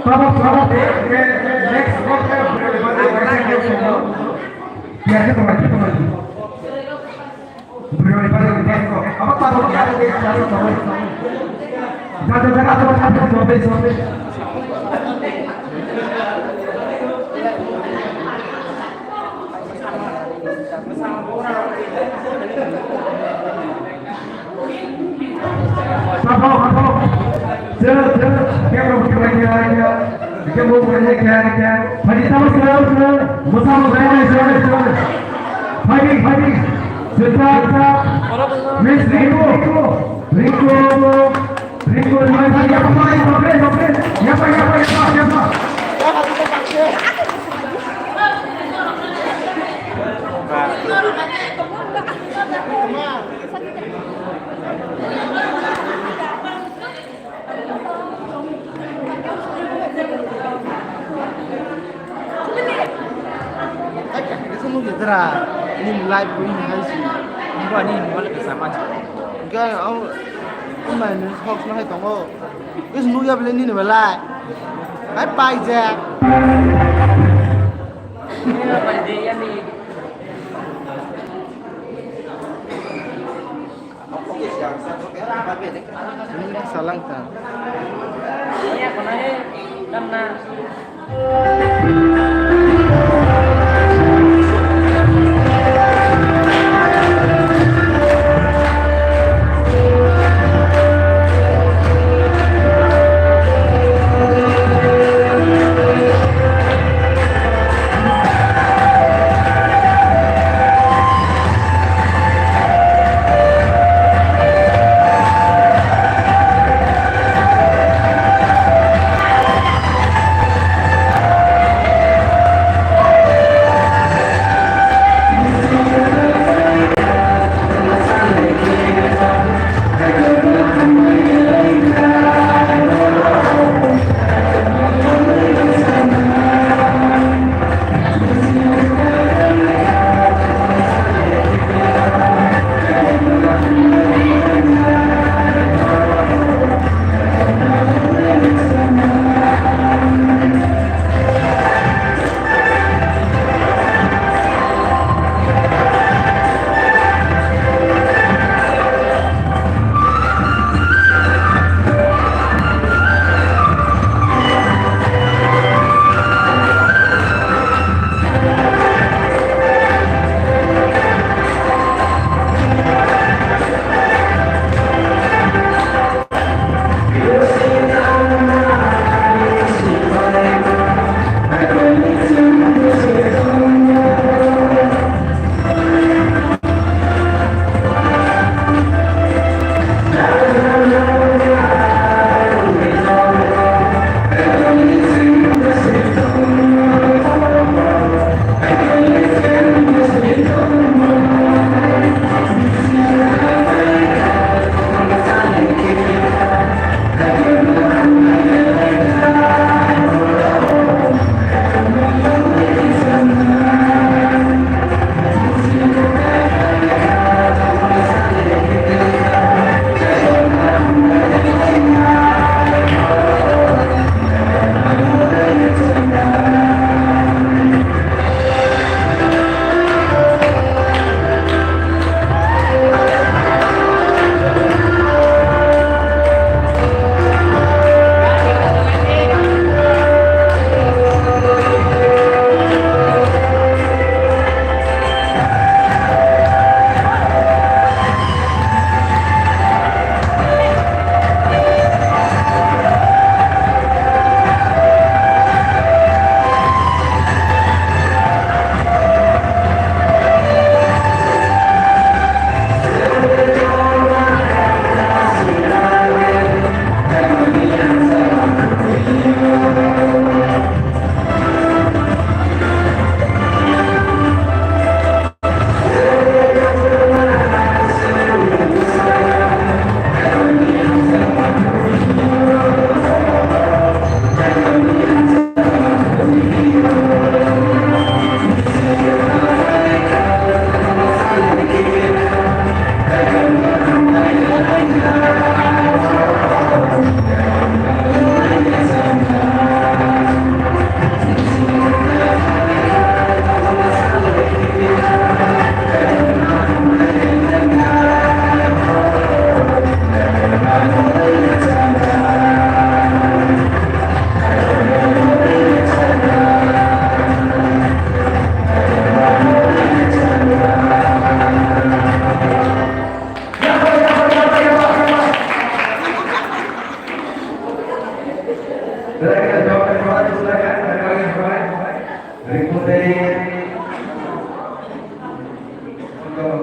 Vamos, next, biar kita maju. Beri pada kita. Apa tahu dia ada di atas tahu. Jangan sampai. Apa? Jangan, kita mau क्या भाई समझ मुसाफिर भाई Siddharth miss रिंको यहाँ ini live ini harus buat ini boleh bersama kan main hoax nó hay tổng ô cái nuôi up lên đi này mà lại bye bye Jack ini salang kan iya karena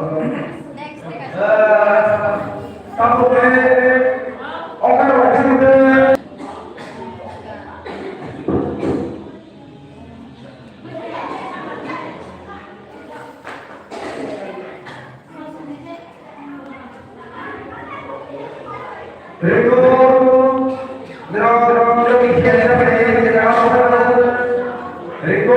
Kamu orang orang itu Rico,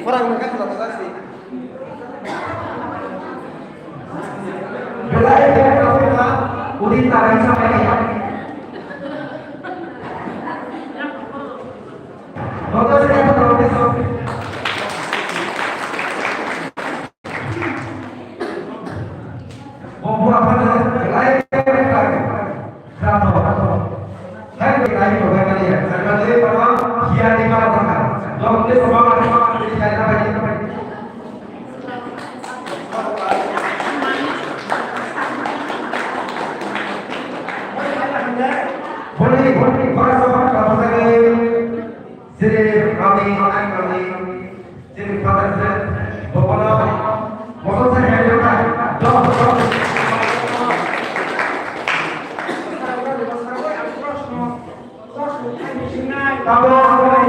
Orang mereka sudah selesai. Belai dia kalau udin tarik sampai ini. Motor saya betul betul. Mau buat apa nih? Belai dia tarik. Berapa? Saya belai juga kali ya. Saya kali pada dia di mana tengah. Dong dia semua di sana lagi. Boleh, para sahabat kalau saya jadi kami, jadi pada saya, bapak motor saya juga, dong. Kalau masalah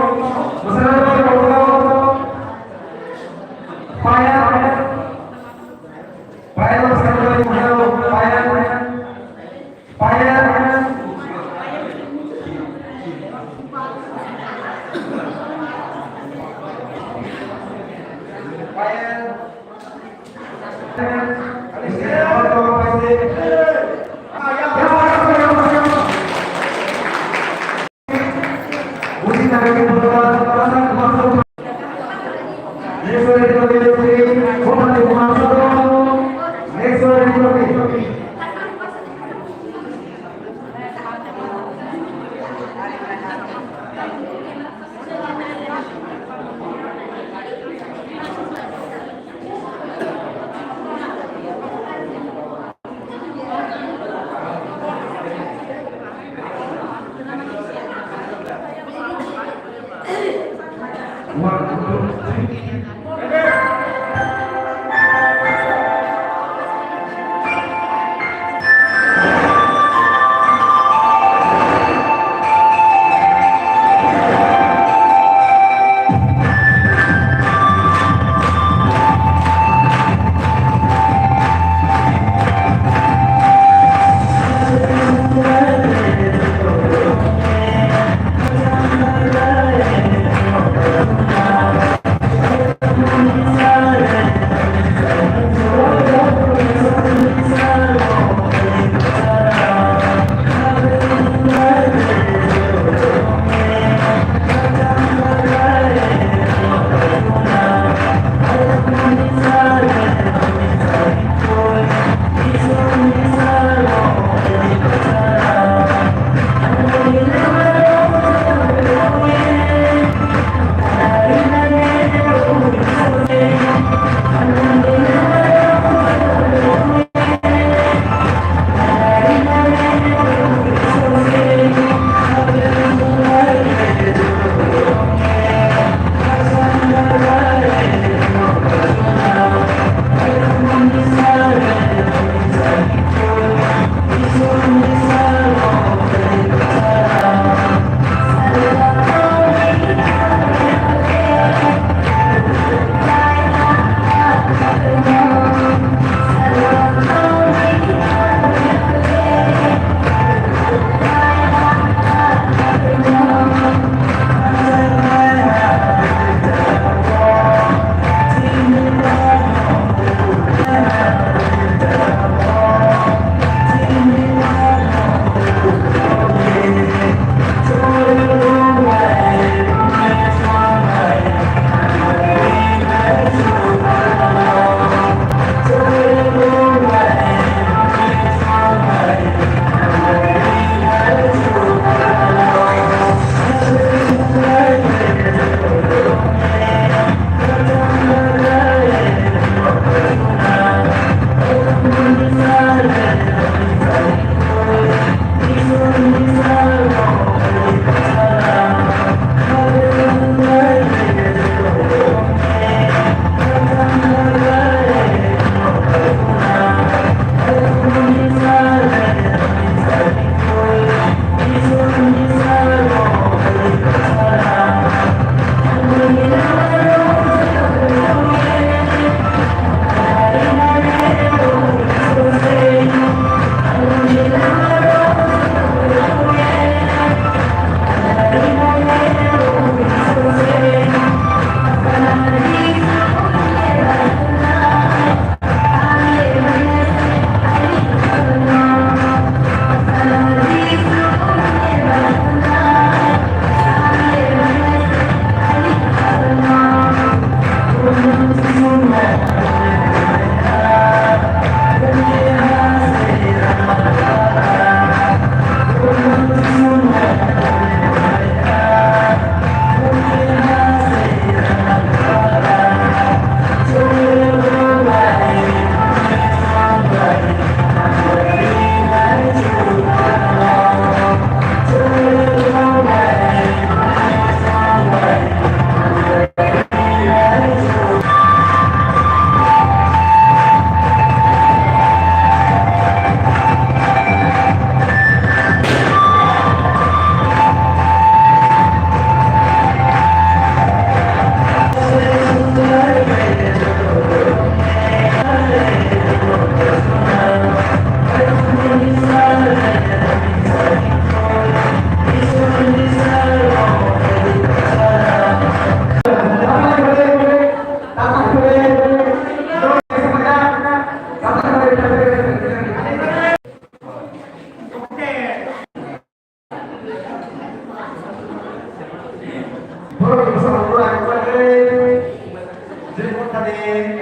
di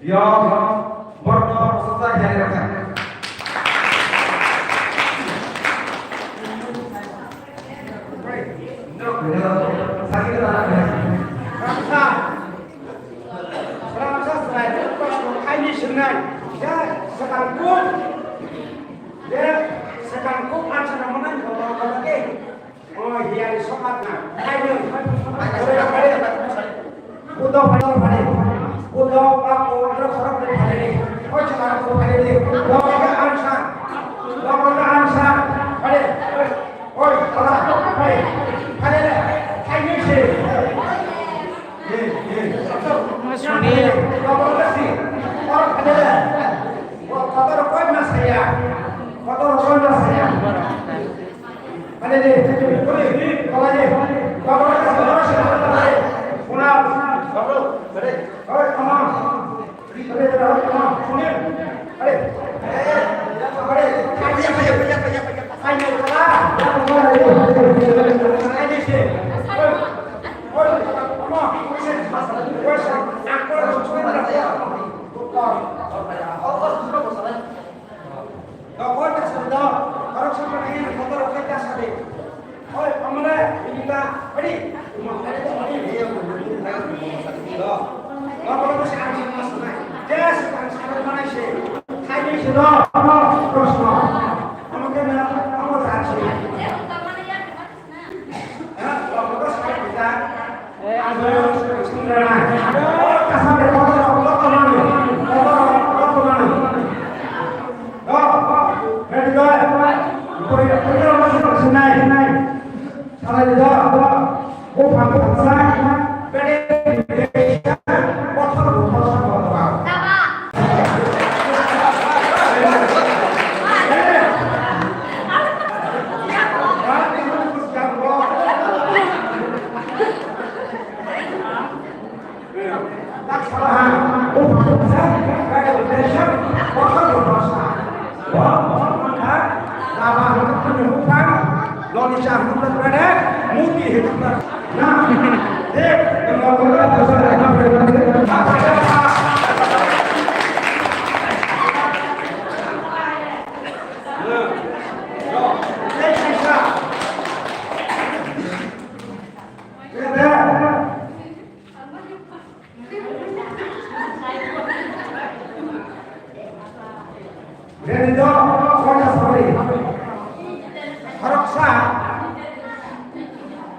yo borno selesai jadi rekan. Sakit tak ada. Ramsa selain itu ini senang. Ya sekarang aja namanya kalau lagi. Oh iya di somatnya. Ayo. Udah aku udah serap dari hari ini. Oh sekarang aku hari ini. Lawan ansar. Ada. Oh salah. Ada. Ayo sih. Mas Sunil. Lawan sih. Orang ada. Kotor kau mana saya? Ada deh. Kalau aja. Kalau ada. Punah. Baru. Ada. Oh, sama. Ada. Sunil. Ada. Ayo salah. Ayo sih. Oh, sama. Aku harus cuci darah. Kau tak sedar, kalau sampai ini kotor kita sedih. Oh, amane ini tak, ini. Kalau masih ada masalah, jas sekarang mana sih? Hai sudah, terus no. Amane kamu tak sih. Kalau sekarang kita, ada sebenarnya. Oh, kasar kotor mana?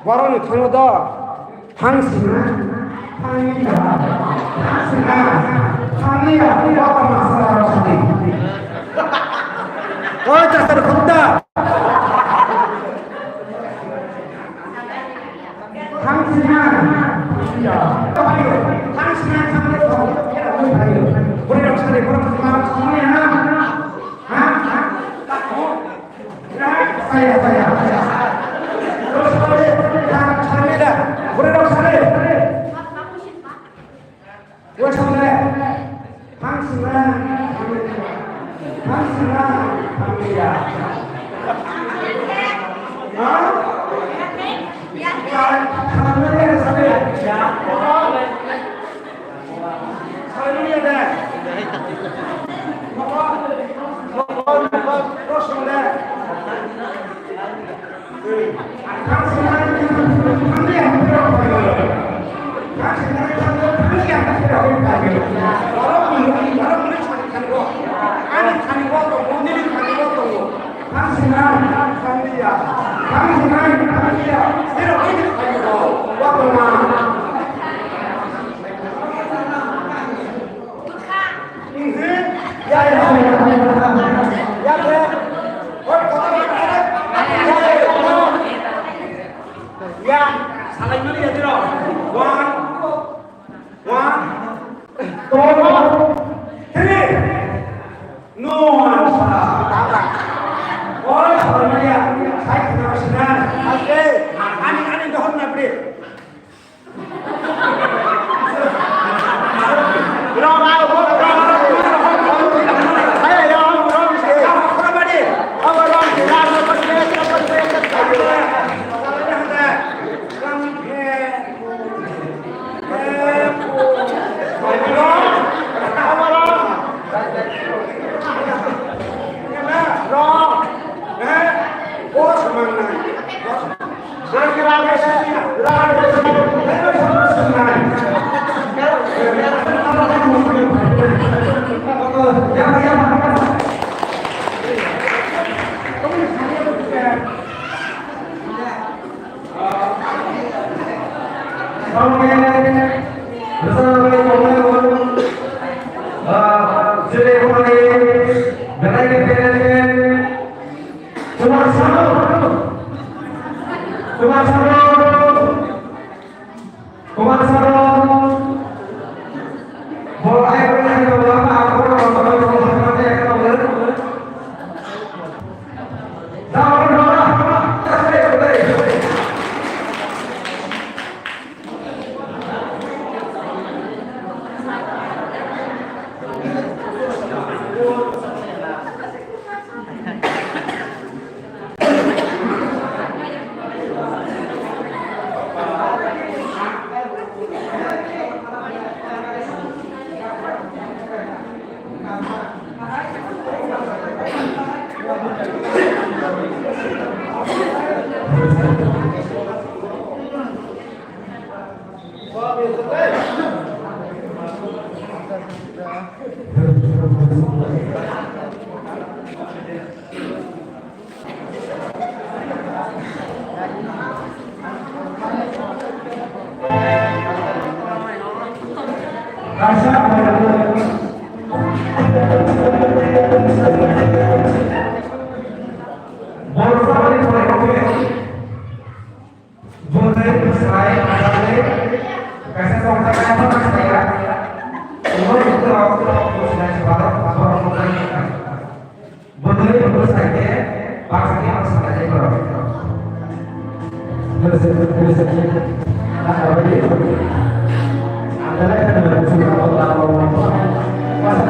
warung itu ada hangsinga, apa masalah tadi? Oh, dasar kuda. Hangsinga, boleh dong sekali orang semalam semuanya, saya. Terus boleh, saya dah, boleh dong sekali. Gue sampai, hangsinga, ya. Terus Rasa boleh berserai boleh kasih kontak apa saya boleh itu aku sudah sepakat orang boleh berserai maksudnya harus ada berapa adalah yang sudah masa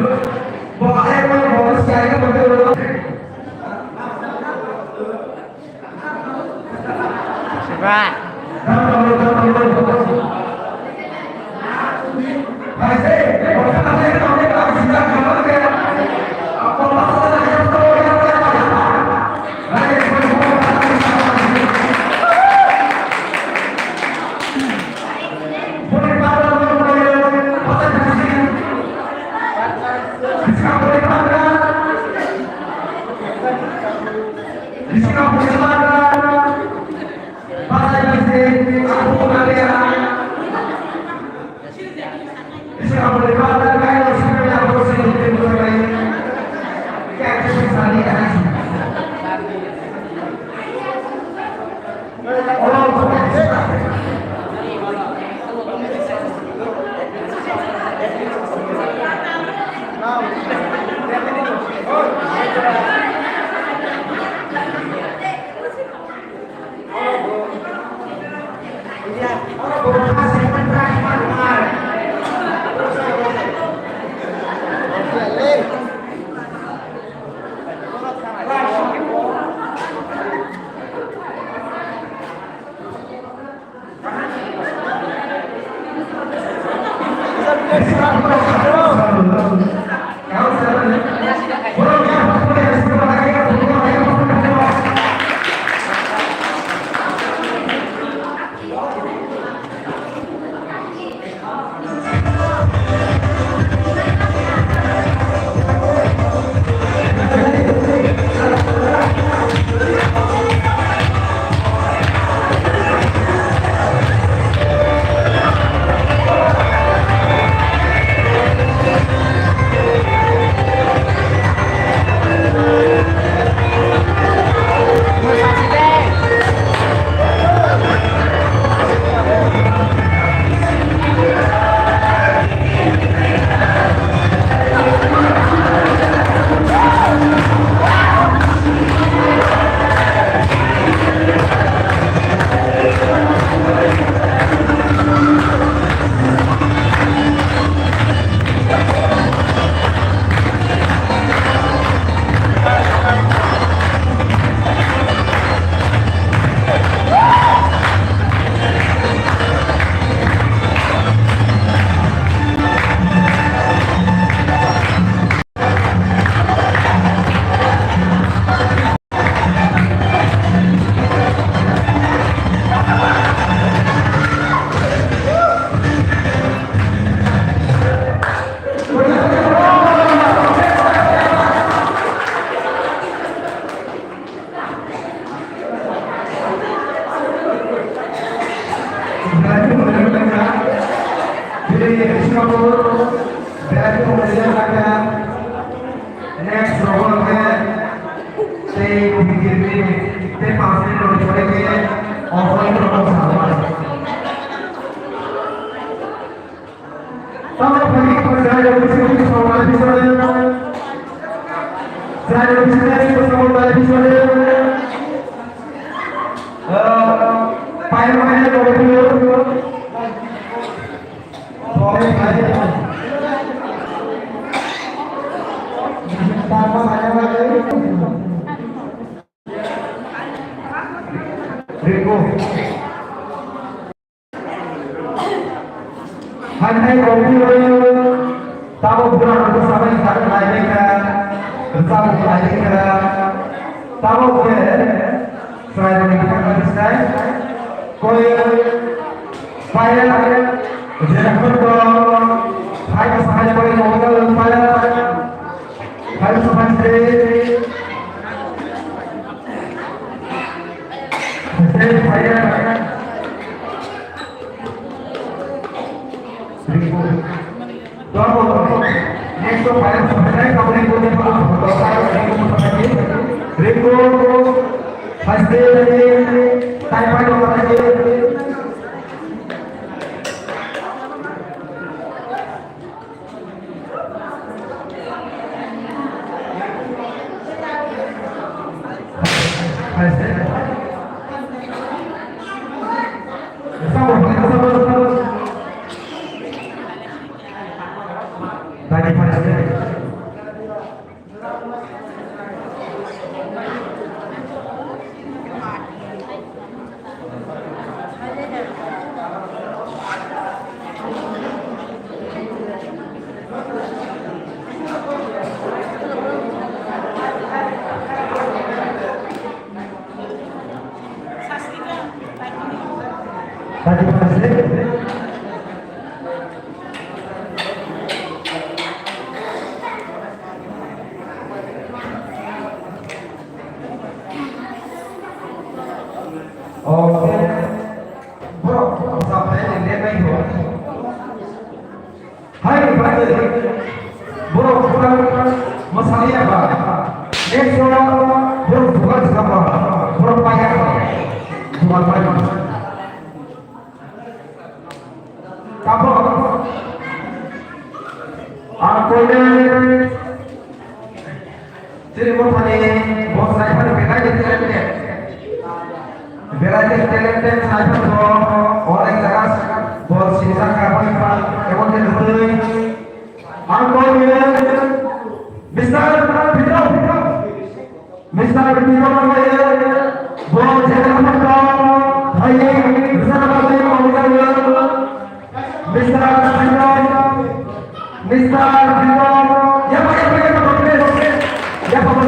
Bawa air bawa sekali betul. Siapa? Next problem है से BJP से पास में लोग छोड़े गए offline problem सामने तब पहली पर जाए कुछ सवाल भी छोड़े जाए कुछ सवाल भी छोड़े पायल में लोग Rico, hai kopi tahu bulan bersama kita lagi kan, bersama lagi kan, tahu ke, selain kita bersama, koi, payah, jangan berdoa, hai bersama koi modal payah, hai bersama Tadi pada Oke, bro, sampai ini baik bro. Hai, baik. Bro, kurang masalahnya apa? Next bro, bukan siapa? Bro, payah. Bukan payah. Kamu, aku ini jadi mau tanya, mau saya pada beda gitu ya. Belajar talented saya tuh orang jelas bos sisa kapan emang terus aku ini Mister Bidau Mister Bidau namanya bos jangan lupa ayo bersama saya mau Mister Bidau ya pak ya pak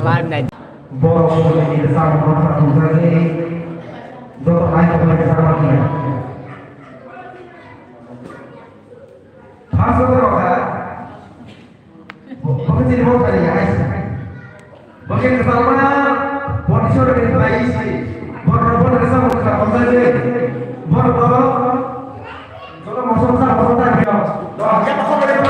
Live này. Boro ini bersama satu lagi Dr. Aiko bersama dia. Masuk ke roda. Bukan jadi mau kali ya. Bagian bersama posisi sudah dimulai. Boro bersama sama saja. Boro sudah masuk sama dia. Doa siapa kau boleh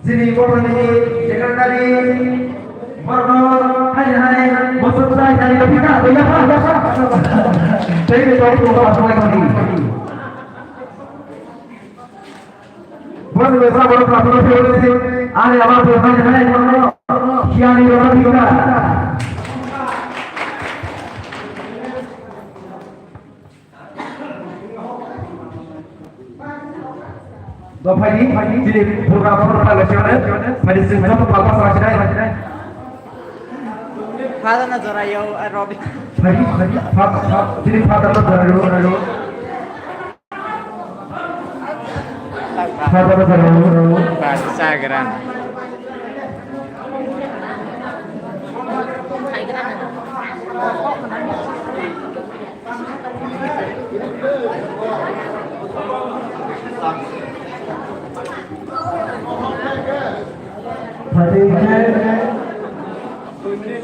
sini orang ini jangan tadi warna hai maksud saya dari kita ya jadi kalau kita masuk lagi buat besar baru pelakon itu ada apa tuh hai yang ini orang juga तो भाई जी पूरा पूरा लक्ष्य है medicine में तो पालमा सराज है फादर ना जरा यो रोबी भाई जी फादर तो जरा रो फादर जरा रो bahasa geran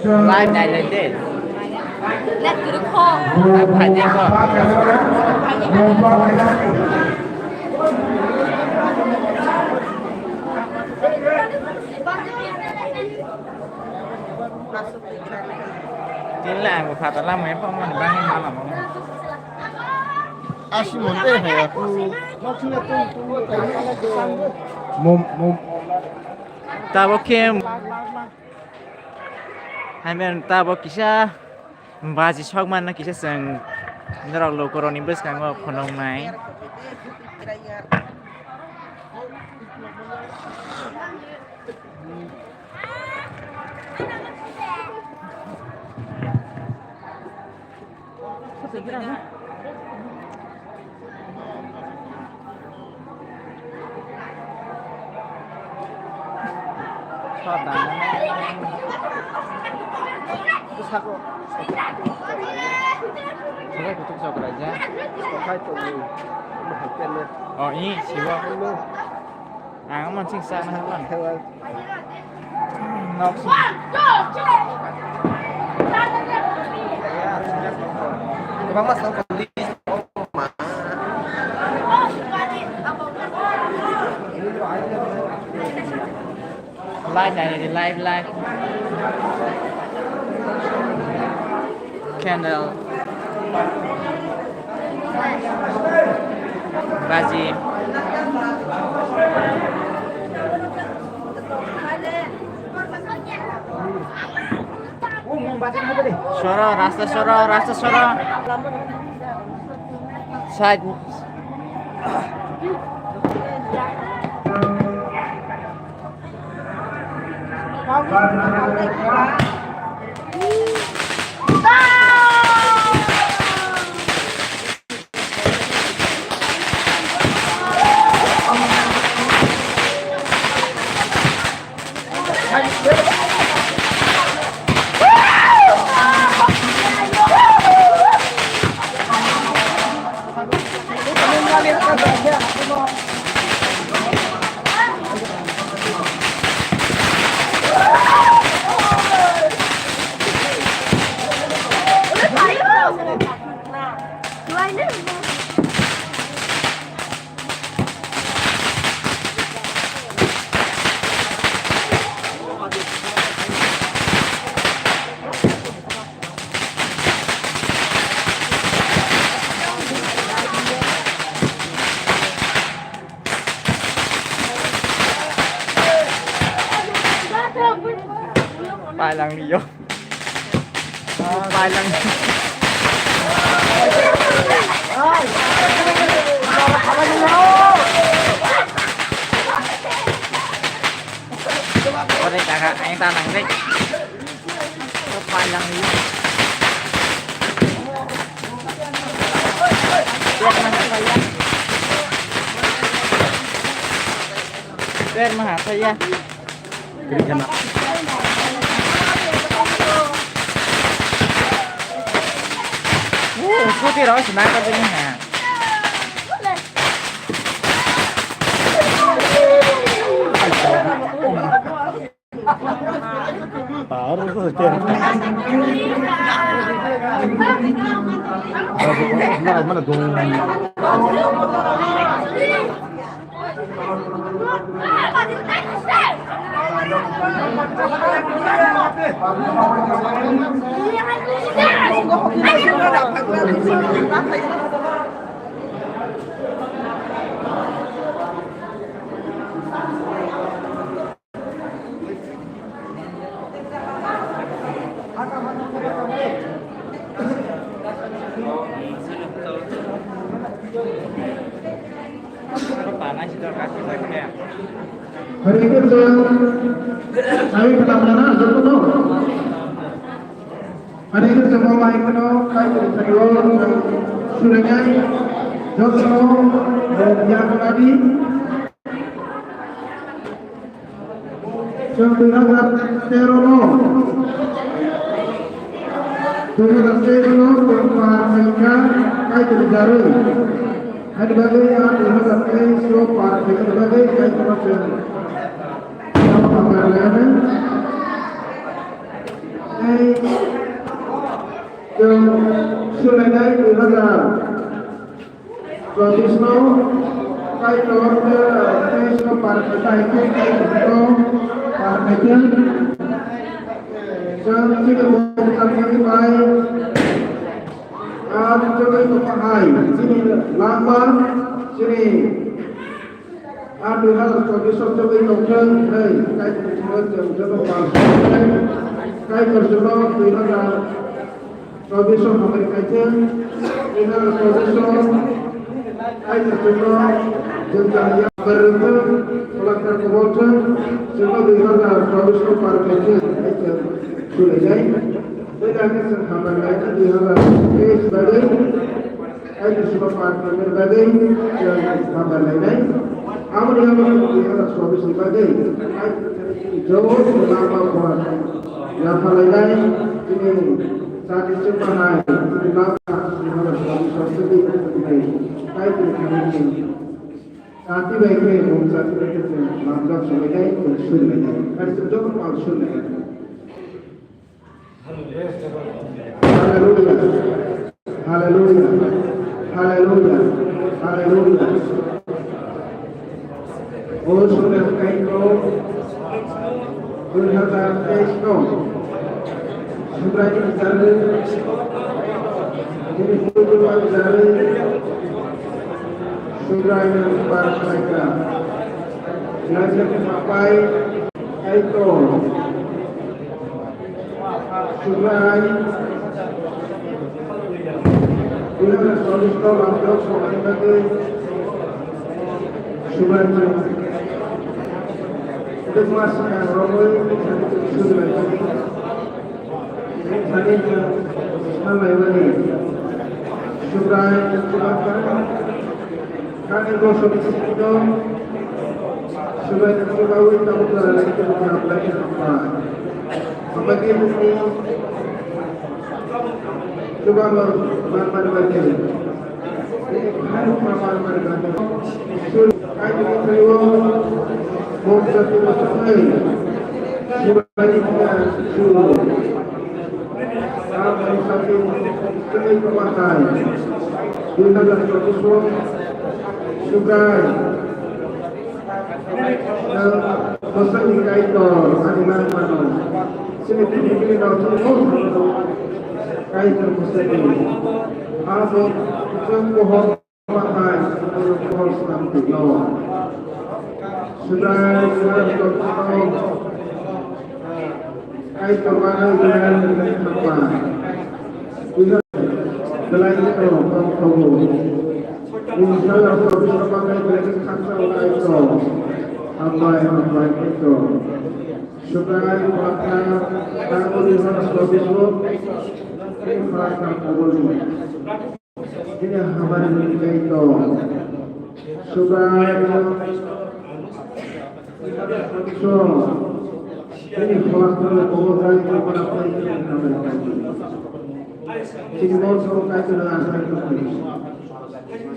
live này lên đi Let cứ được khô. phải đi không chính là một phạt là mấy phong mà bang mà làm Asimon hay aku maksudnya tuh mom ta bok kem hai men ta bok kisah baji sok mana kisah sang nerok lo koroni bes kang ngok konong naiชอบดังterus aku saya tutup sokol aja pakai tuh bahagian nih oh ini siwa man siksa na halan hewan nok Bang Mas tahu kondisi live này thì live candle baji rasa suara side Bài lằng đi vô. Bài lằng. Ở đây cả anh ta nằng đấy. Bài lằng đi. Bên mà hả thầy ya. Kiri kan. Putih đó senang katanya hả. Baru saja. Mana dong? Panas itu kasih saya. Hari ini saya benar-benar betul. Hari ini semua main kena kayu sayur surangai jokro yang tadi Sebenarnya terono mereka kayu terjadi. Ada bagian yang terkait show partai berbagai kayu terjadi. Sulenai Ilhara Swatisno Kai Torte Tesno Partai Kai Torte Partai Jangan kita bukan ini baik coba itu pahai sini lama sini ada hal Swatisno coba itu kan Kai Torte coba Kai Torte Ilhara Swatisno Amerika Ina Swatisno Ai Swatisno Jentaya Berita Pelakar Kewota Semua Bihara Swatisno Parkenya Aita Sulejai Bedanya Serhamban Aita Bihara sebagai Aita Semua Parkenya berbagai Serhamban lainnya Amun yang Bihara Swatisno sebagai Aita Jauh Selama Kuat Yang lainnya Ini saat itu pahai di belakang harus seperti baik ini saat itu baik saat itu mantap sebagai usul harus betul usul haleluya haleluya haleluya haleluya oh sudah kaito berharga kaito Subrani bicara, ini Subrani bicara, Subrani para mereka, belajar sampai itu, Subrani, bila solis kau ambil soal bagi Subrani, itu masuk yang ramai Subrani. Tadi nama ini Subrai Subakar kan itu solusi itu Subrai Subakar tahu kalau lagi kita apply apa itu coba bermain bagian harus bermain bagian sul kayu itu mau satu sampai Subrai itu Kami satu kami pemakai kita adalah suatu sukai pesan di kaitor animal mano sini ini semua kaitor mustahil apa semua pemakai semua sedang dibawa sudah suatu Kahit paano ilan ng hamba. Selain itu, Pangkobo. Insya bisa pakai bagi kata itu. Hamba itu. Supaya maka kamu harus bersyukur. Ini perasaan kabul. Ini hamba itu. Supaya ini perasaan kabul dari kepada mereka. Sini mau suruh kaitu dengan asal itu.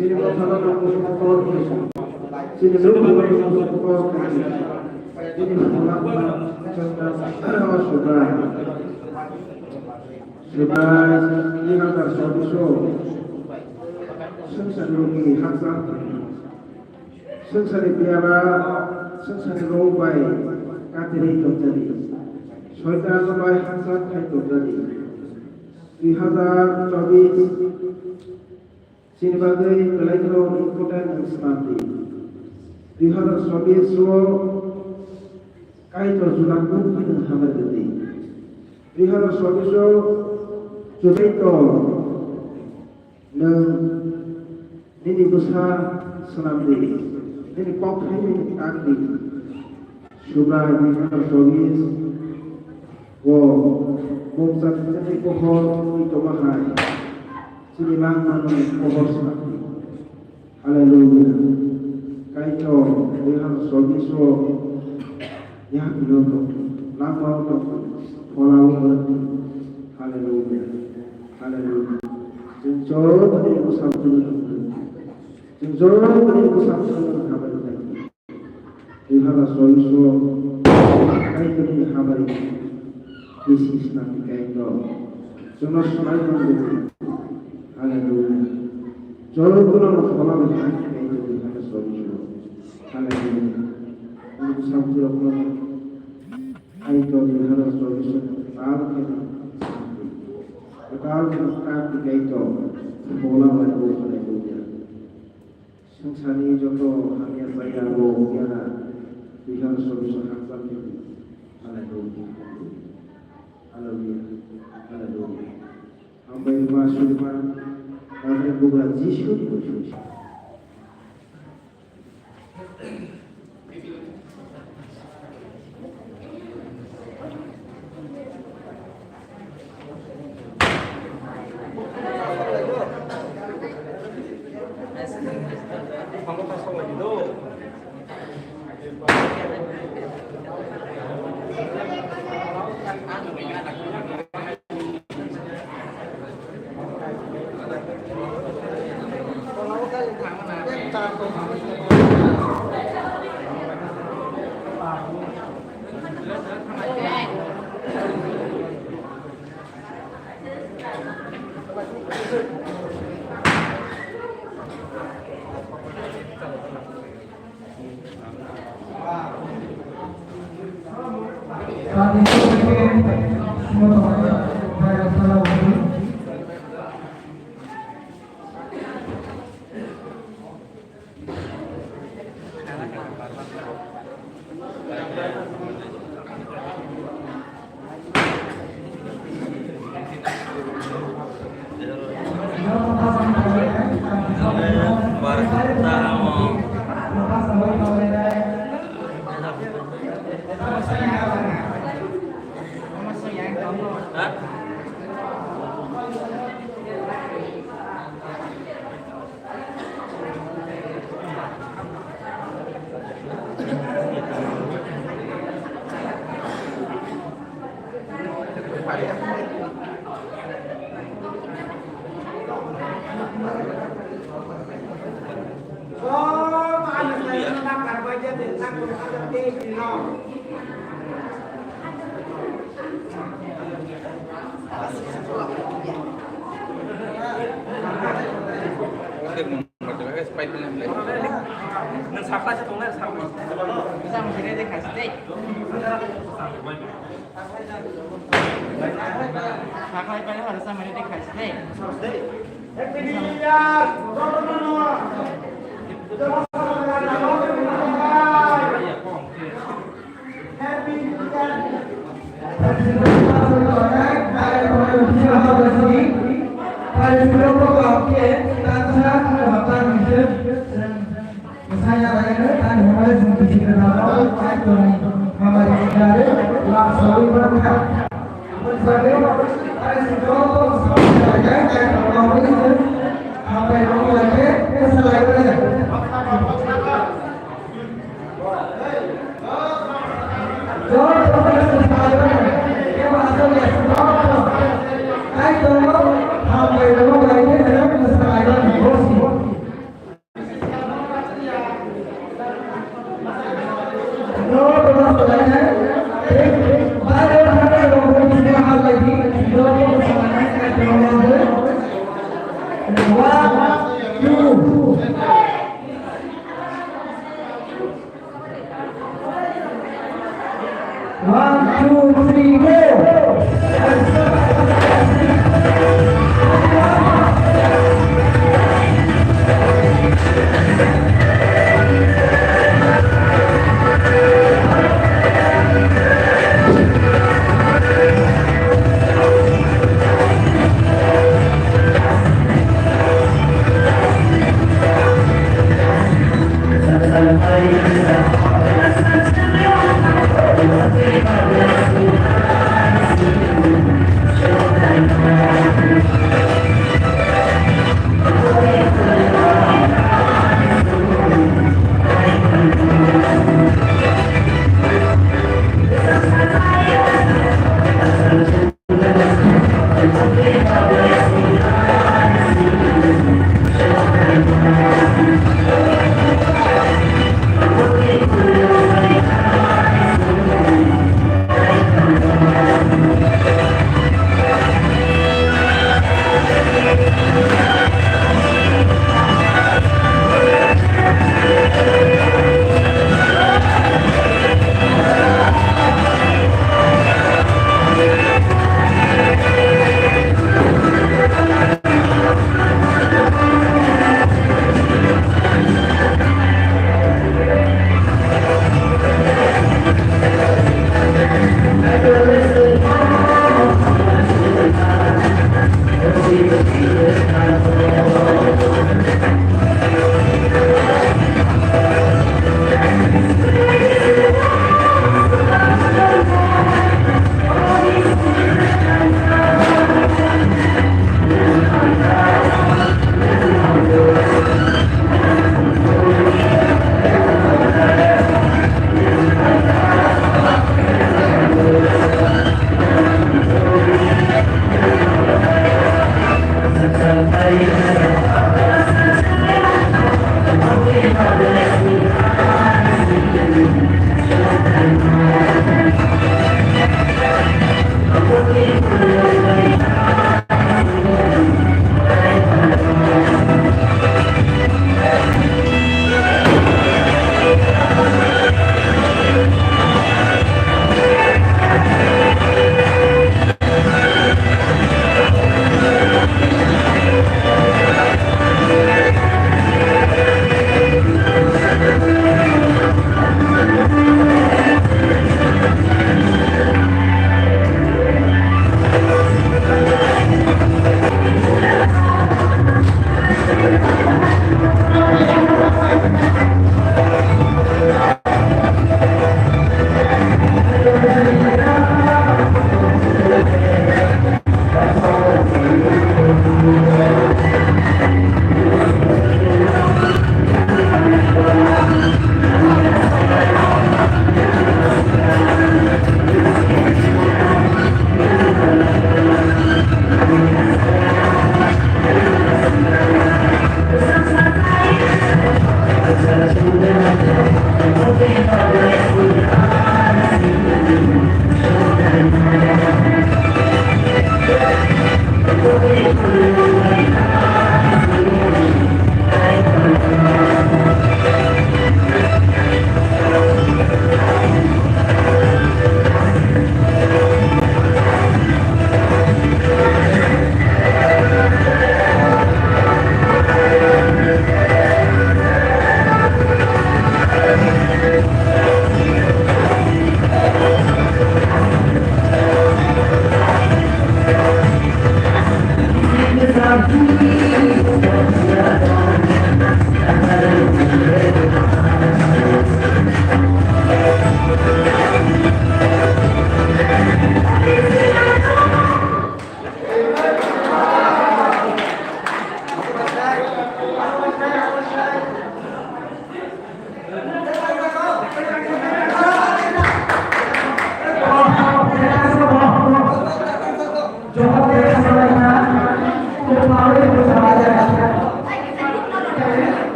Sini mau suruh musuh kolor musuh. Sini lu musuh kolor musuh. Sini melakukan contoh sudah. Sudah ini agar suatu sensasi rugi haksa. Sensasi biara, sensasi robai kateri terjadi. Soalnya robai haksa kaitu terjadi. 2024 sebagai pelajaran important seperti 2024 kaitan sudah mungkin hampir jadi 2024 sudah itu ini besar selamdi ini pokoknya takdir sudah 2024 Bumsa jadi pohon itu mahal. Sini lama pohon seperti. Haleluya. Kaito dengan sobiso ya biloto lama untuk pola berarti. Haleluya. Haleluya. Jinjoro dari usap dulu. Jinjoro dari usap dulu kabar lagi. Dengan sobiso kaito ini kabar ini. This is not the kind of Jonas Simon. Hallelujah. Jonas Simon follow the kind of the solution. Hallelujah. We have to apply. I told you how to solution. All can but all can start the kind of follow and go. Hallelujah. Sangsari joto hanya bayar go biara. We have solution. Hallelujah. Haleluya, haleluya. Hamba yang masuk di mana? Karena bukan Yesus Kristus. Saat itu mungkin semua teman-teman saya salah waktu. Happy kita tahu itu hamba dari langsung berangkat. Sebagai ada sesuatu saja yang kalau ini hamba yang lagi kesalahannya. Jangan sampai kesalahan. Yang maksudnya semua. Ayo hamba yang lagi dalam kesalahan bersih. One, two, three, go! Thank you.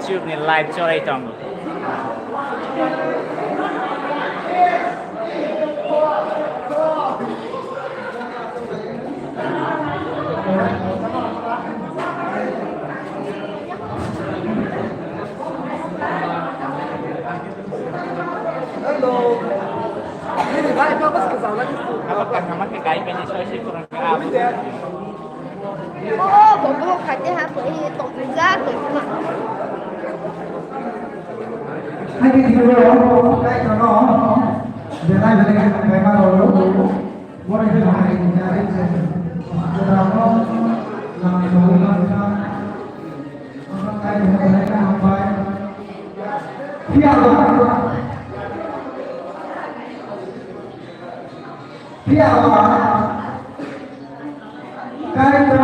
YouTube ni live चलाई tong. Apa kan nama ke kai penyesuaian kurang ke apa? Oh, bố khách đi ha, bởi vì tổng thời gian của mà. Hai cái gì đó, cái cho nó, giờ này về đây phải mang đồ lúc, bữa nay phải làm gì nhà đấy chứ, giờ nào nó làm đồ làm sao, nó cái gì này cái không phải, khi nào đó, khi nào đó. Cái đó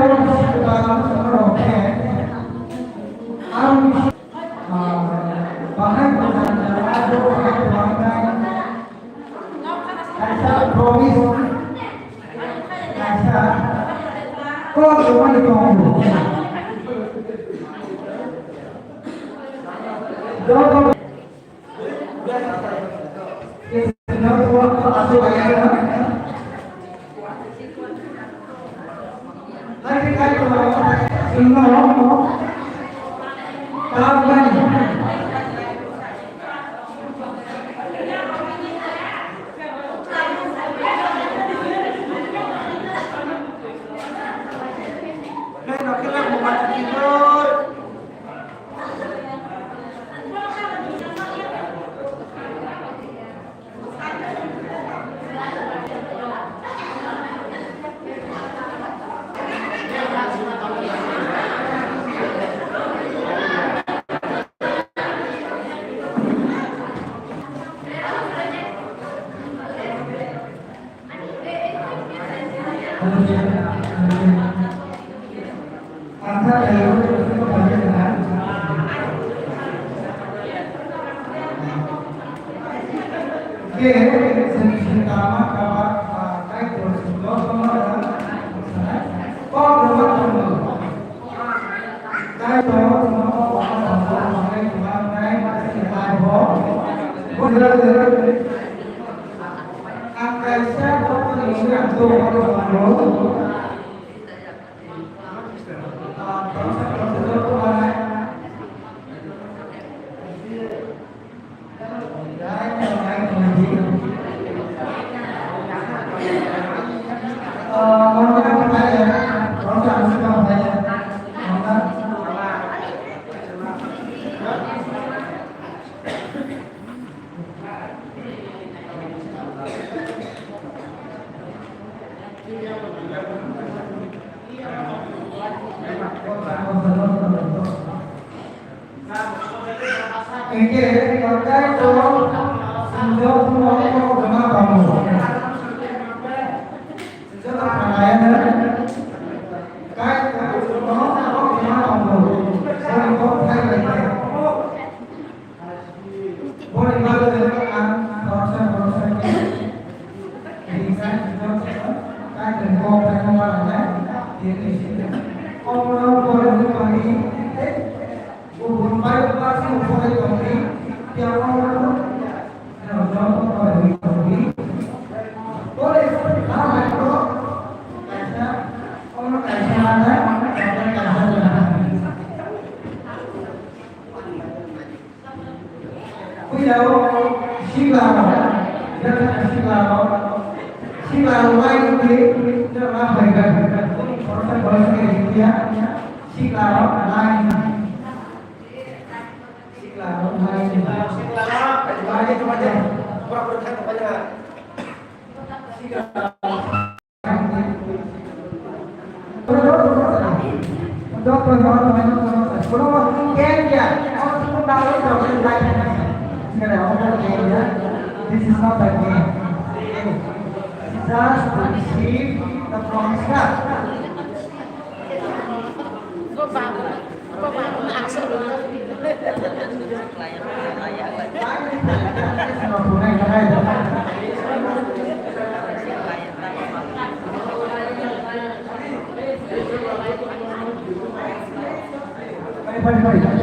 là nó kẹt, ăn và hai con là hai con này, tại sao promise, tại sao có số này còn đủ, đó có cái nó có số này đó. Hai cái đó nó cao lên. Đây là cái lớp một mặt thì thôi. This is not a game. Just to receive the promised land. Baik.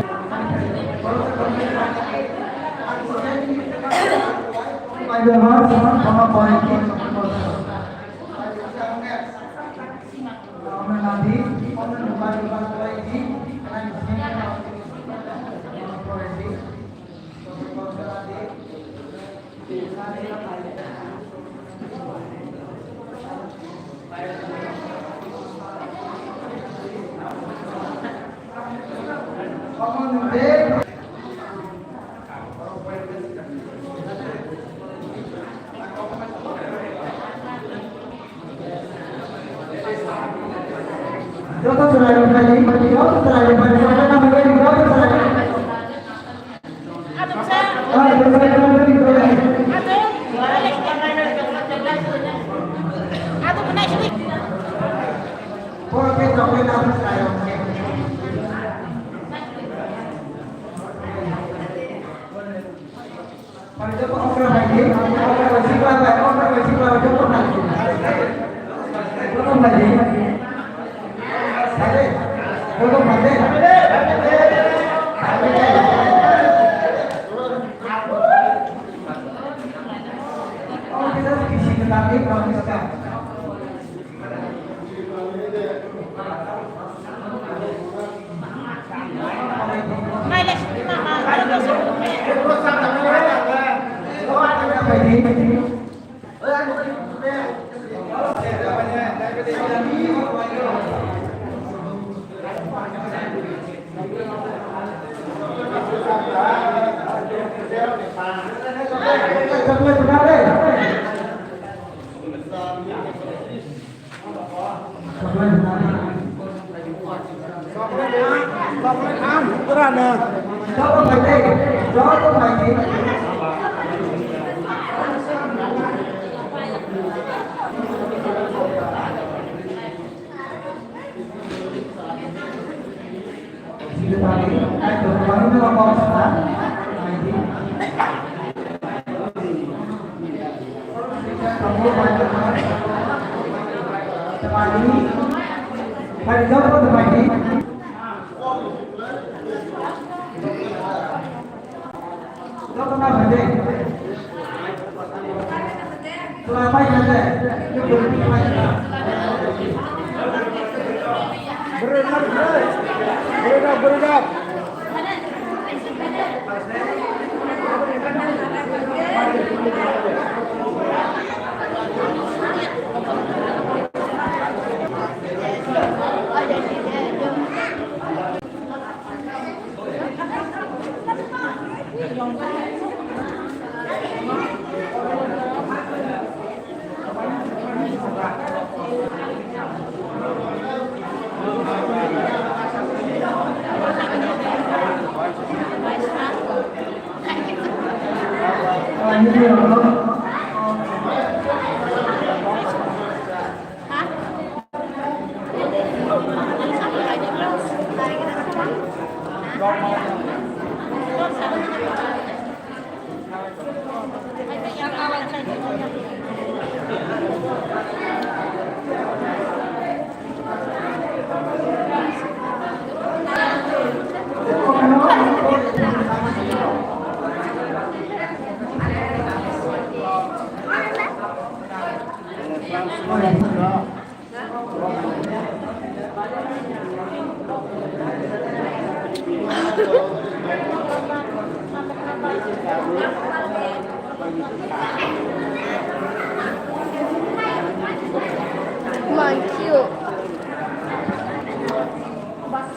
Mancul.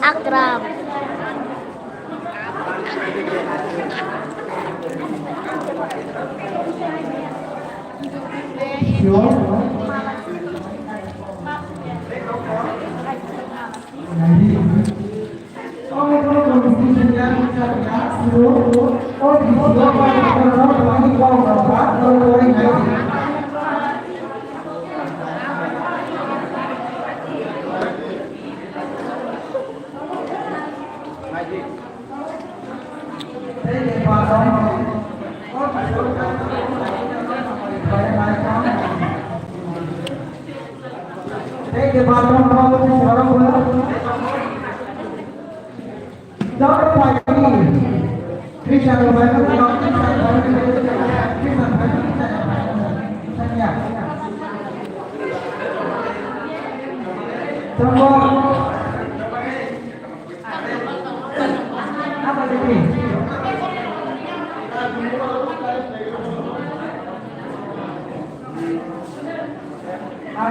Akram. Christian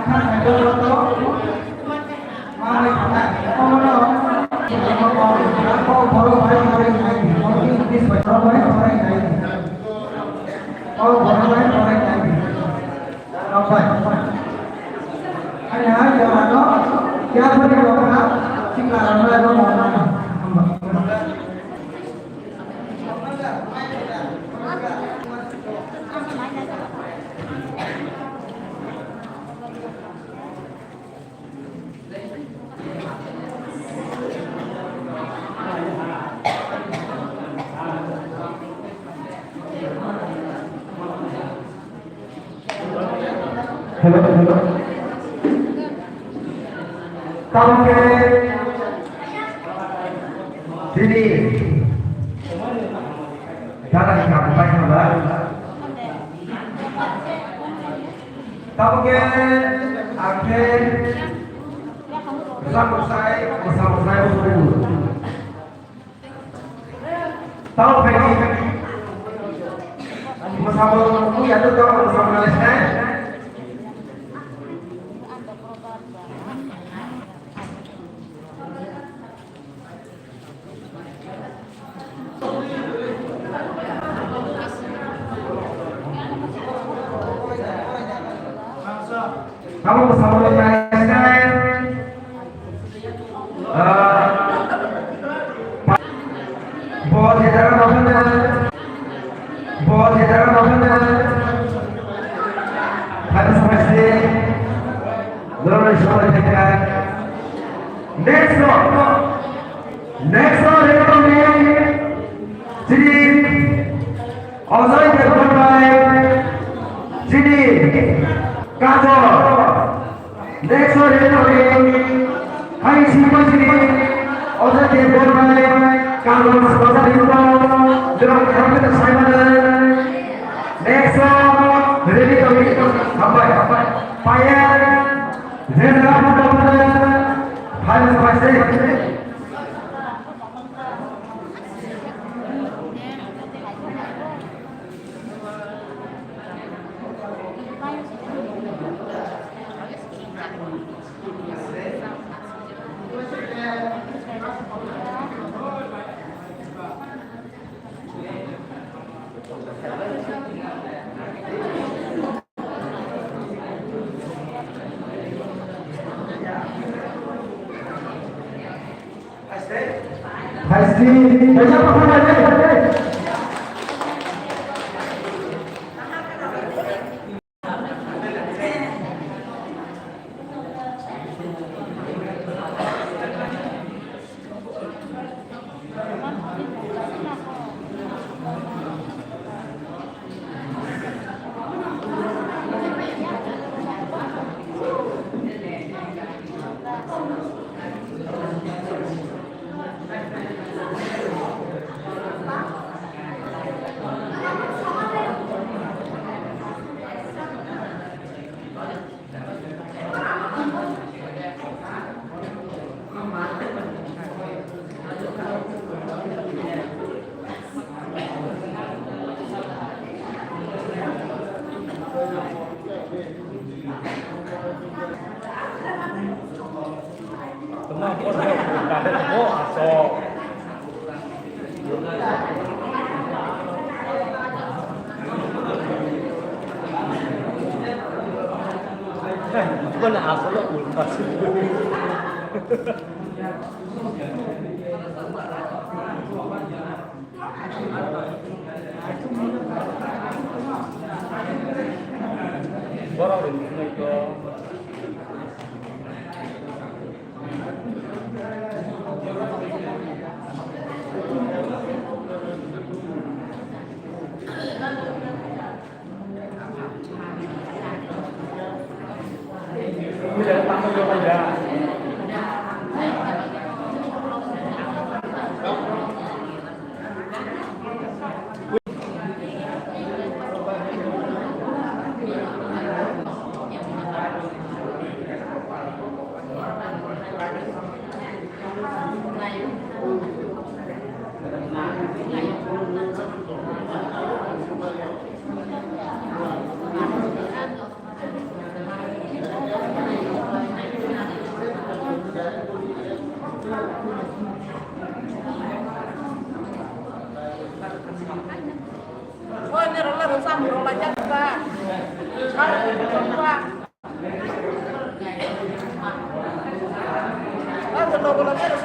ท่านเดินรถโต๊ะมาเลยครับพ่อเราพ่อพอเราไปมาเลยไงพ่อที่สวยเราไว้เราไว้ไงพ่อพอเราไว้เราไว้ไงเราไปอันนี้เดี๋ยวเราอยากไปดูนะครับสิ่งเหล่านั้นเรามองมาHello, hello. Tahu ke? Sini. Jangan sampai sabar. Tahu ke? Akhir. Bersama saya dulu. Tahu ke? Bersama aku ya tu kau bersama Malaysia. Kamu bersama Malaysia. Bawa jajaran novel. Bawa jajaran novel. Habis selesai. Lalu semua dekat. Next one itu ni. Jadi, awal kita bermain. Jadi, kacau. Next one itu ni. Hai simpan sini. Awal kita bermain. Kalau masuk itu, jangan kita silent. Next one, ready to sampai. Payah. Zendra betul. Hal selesai. Pasti, banyak apa saja. Bukan apa lo ulpas. Barang ini itu. Tidak tamu juga ada. Kalau